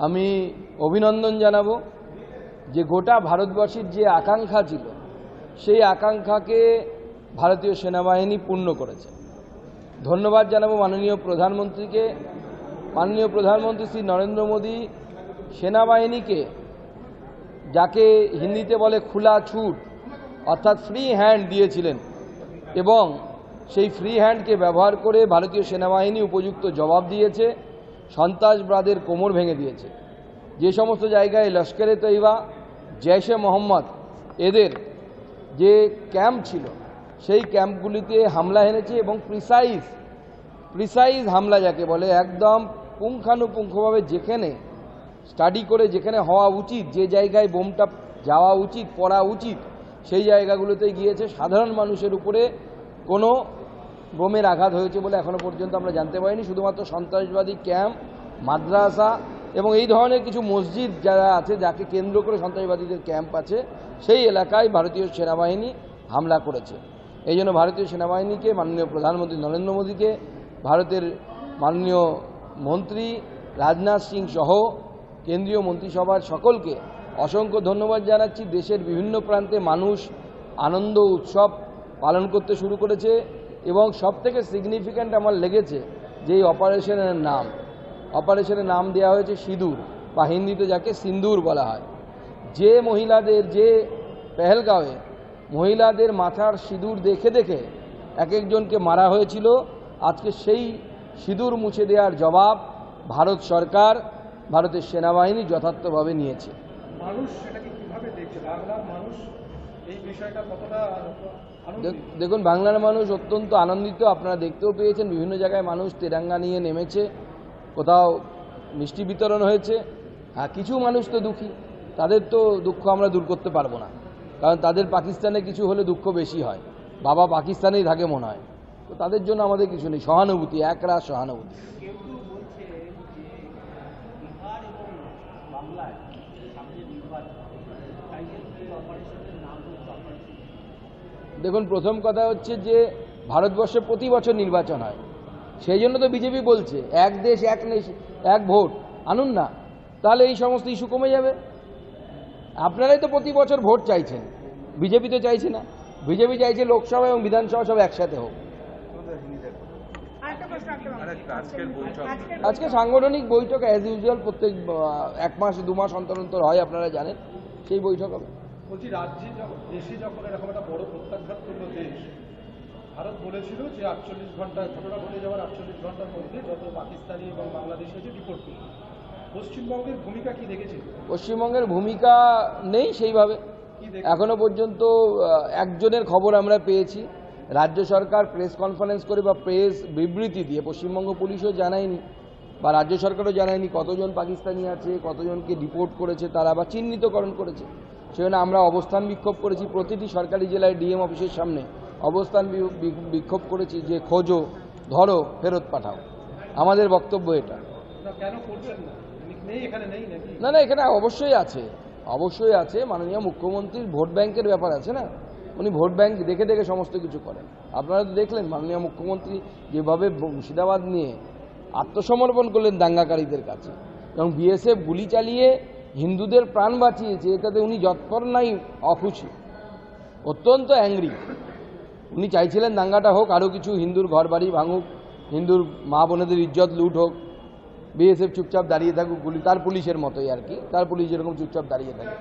আমি অভিনন্দন জানাবো যে গোটা ভারতবাসীর যে আকাঙ্ক্ষা ছিল সেই আকাঙ্ক্ষাকে ভারতীয় সেনাবাহিনী পূর্ণ করেছে। ধন্যবাদ জানাবো মাননীয় প্রধানমন্ত্রীকে। মাননীয় প্রধানমন্ত্রী শ্রী নরেন্দ্র মোদী সেনাবাহিনীকে, যাকে হিন্দিতে বলে খোলা ছুট অর্থাৎ ফ্রি হ্যান্ড দিয়েছিলেন, এবং সেই ফ্রি হ্যান্ডকে ব্যবহার করে ভারতীয় সেনাবাহিনী উপযুক্ত জবাব দিয়েছে, সন্ত্রাসবাদের কোমর ভেঙে দিয়েছে। যে সমস্ত জায়গায় লস্করে তৈবা, জৈশে মোহাম্মদ এদের যে ক্যাম্প ছিল সেই ক্যাম্পগুলিতে হামলা এনেছে এবং প্রিসাইজ হামলা যাকে বলে, একদম পুঙ্খানুপুঙ্খভাবে যেখানে স্টাডি করে যেখানে হওয়া উচিত, যে জায়গায় বোমটা যাওয়া উচিত, পড়া উচিত, সেই জায়গাগুলোতে গিয়েছে। সাধারণ মানুষের উপরে কোনো বোমের আঘাত হয়েছে বলে এখনো পর্যন্ত আমরা জানতে পারিনি। শুধুমাত্র সন্ত্রাসবাদী ক্যাম্প, মাদ্রাসা এবং এই ধরনের কিছু মসজিদ যারা আছে, যাকে কেন্দ্র করে সন্ত্রাসবাদীদের ক্যাম্প আছে, সেই এলাকায় ভারতীয় সেনাবাহিনী হামলা করেছে। এই জন্য ভারতীয় সেনাবাহিনীকে, মাননীয় প্রধানমন্ত্রী নরেন্দ্র মোদীকে, ভারতের মাননীয় মন্ত্রী রাজনাথ সিং সহ কেন্দ্রীয় মন্ত্রিসভার সকলকে অসংখ্য ধন্যবাদ জানাচ্ছি। দেশের বিভিন্ন প্রান্তে মানুষ আনন্দ উৎসব পালন করতে শুরু করেছে এবং সবথেকে সিগনিফিক্যান্ট আমার লেগেছে যে এই অপারেশনের নাম দেওয়া হয়েছে সিঁদুর, বা হিন্দিতে যাকে সিন্দুর বলা হয়। যে মহিলাদের, যে পেহেলগাঁওয়ে মহিলাদের মাথার সিঁদুর দেখে দেখে এক একজনকে মারা হয়েছিল, আজকে সেই সিঁদুর মুছে দেওয়ার জবাব ভারত সরকার, ভারতের সেনাবাহিনী যথার্থভাবে নিয়েছে। দেখুন, বাংলার মানুষ অত্যন্ত আনন্দিত। আপনারা দেখতেও পেয়েছেন, বিভিন্ন জায়গায় মানুষ তেরঙ্গা নিয়ে নেমেছে, কোথাও মিষ্টি বিতরণ হয়েছে। হ্যাঁ, কিছু মানুষ তো দুঃখী, তাদের তো দুঃখ আমরা দূর করতে পারবো না, কারণ তাদের পাকিস্তানে কিছু হলে দুঃখ বেশি হয়, বাবা পাকিস্তানেই থাকে মনে হয়। তো তাদের জন্য আমাদের কিছু নেই, সহানুভূতি, একরাশ সহানুভূতি। দেখুন, প্রথম কথা হচ্ছে যে ভারতবর্ষে প্রতি বছর নির্বাচন হয়, সেই জন্য তো বিজেপি বলছে এক দেশ এক ভোট আনুন না, তাহলে এই সমস্ত ইস্যু কমে যাবে। আপনারাই তো প্রতি বছর ভোট চাইছেন, বিজেপি তো চাইছে না। বিজেপি চাইছে লোকসভা এবং বিধানসভা সব একসাথে হোক। আজকে সাংগঠনিক বৈঠক অ্যাজ ইউজুয়াল প্রত্যেক 1 মাস 2 মাস অন্তর অন্তর হয়, আপনারা জানেন, সেই বৈঠক হবে। বলছি, দেশে যখন এরকম একটা বড় প্রত্যাঘাত করলো দেশ, ভারত বলেছিল যে 48 ঘন্টা, ঘটনা ঘটে যাওয়ার 48 ঘন্টার মধ্যে যত পাকিস্তানি এবং বাংলাদেশি হয়েছে ডিপোর্ট করবে। পশ্চিমবঙ্গের ভূমিকা কি দেখেছে? পশ্চিমবঙ্গের ভূমিকা নেই সেইভাবে। এখনো পর্যন্ত একজনের খবর আমরা পেয়েছি, রাজ্য সরকার প্রেস কনফারেন্স করে বা প্রেস বিবৃতি দিয়ে, পশ্চিমবঙ্গ পুলিশও জানায়নি বা রাজ্য সরকারও জানায়নি কতজন পাকিস্তানি আছে, কতজনকে ডিপোর্ট করেছে তারা বা চিহ্নিতকরণ করেছে। সেজন্য আমরা অবস্থান বিক্ষোভ করেছি, প্রতিটি সরকারি জেলায় ডিএম অফিসের সামনে অবস্থান বিক্ষোভ করেছি যে খোঁজো, ধরো, ফেরত পাঠাও। আমাদের বক্তব্য এটা। না, এখানে অবশ্যই আছে। মাননীয় মুখ্যমন্ত্রীর ভোট ব্যাংকের ব্যাপার আছে না, উনি ভোট ব্যাংক দেখে দেখে সমস্ত কিছু করেন। আপনারা তো দেখলেন মাননীয় মুখ্যমন্ত্রী যেভাবে মুর্শিদাবাদ নিয়ে আত্মসমর্পণ করলেন দাঙ্গাকারীদের কাছে, এবং বিএসএফ গুলি চালিয়ে হিন্দুদের প্রাণ বাঁচিয়েছে, এটাতে উনি যৎপর নাই, অখুশি, অত্যন্ত অ্যাংরি। উনি চাইছিলেন দাঙ্গাটা হোক, আরও কিছু হিন্দুর ঘর বাড়ি ভাঙুক, হিন্দুর মা বোনেদের ইজ্জত লুট হোক, বিএসএফ চুপচাপ দাঁড়িয়ে থাকুক, গুলি তার পুলিশের মতোই আর কি, তার পুলিশ যেরকম চুপচাপ দাঁড়িয়ে থাকে।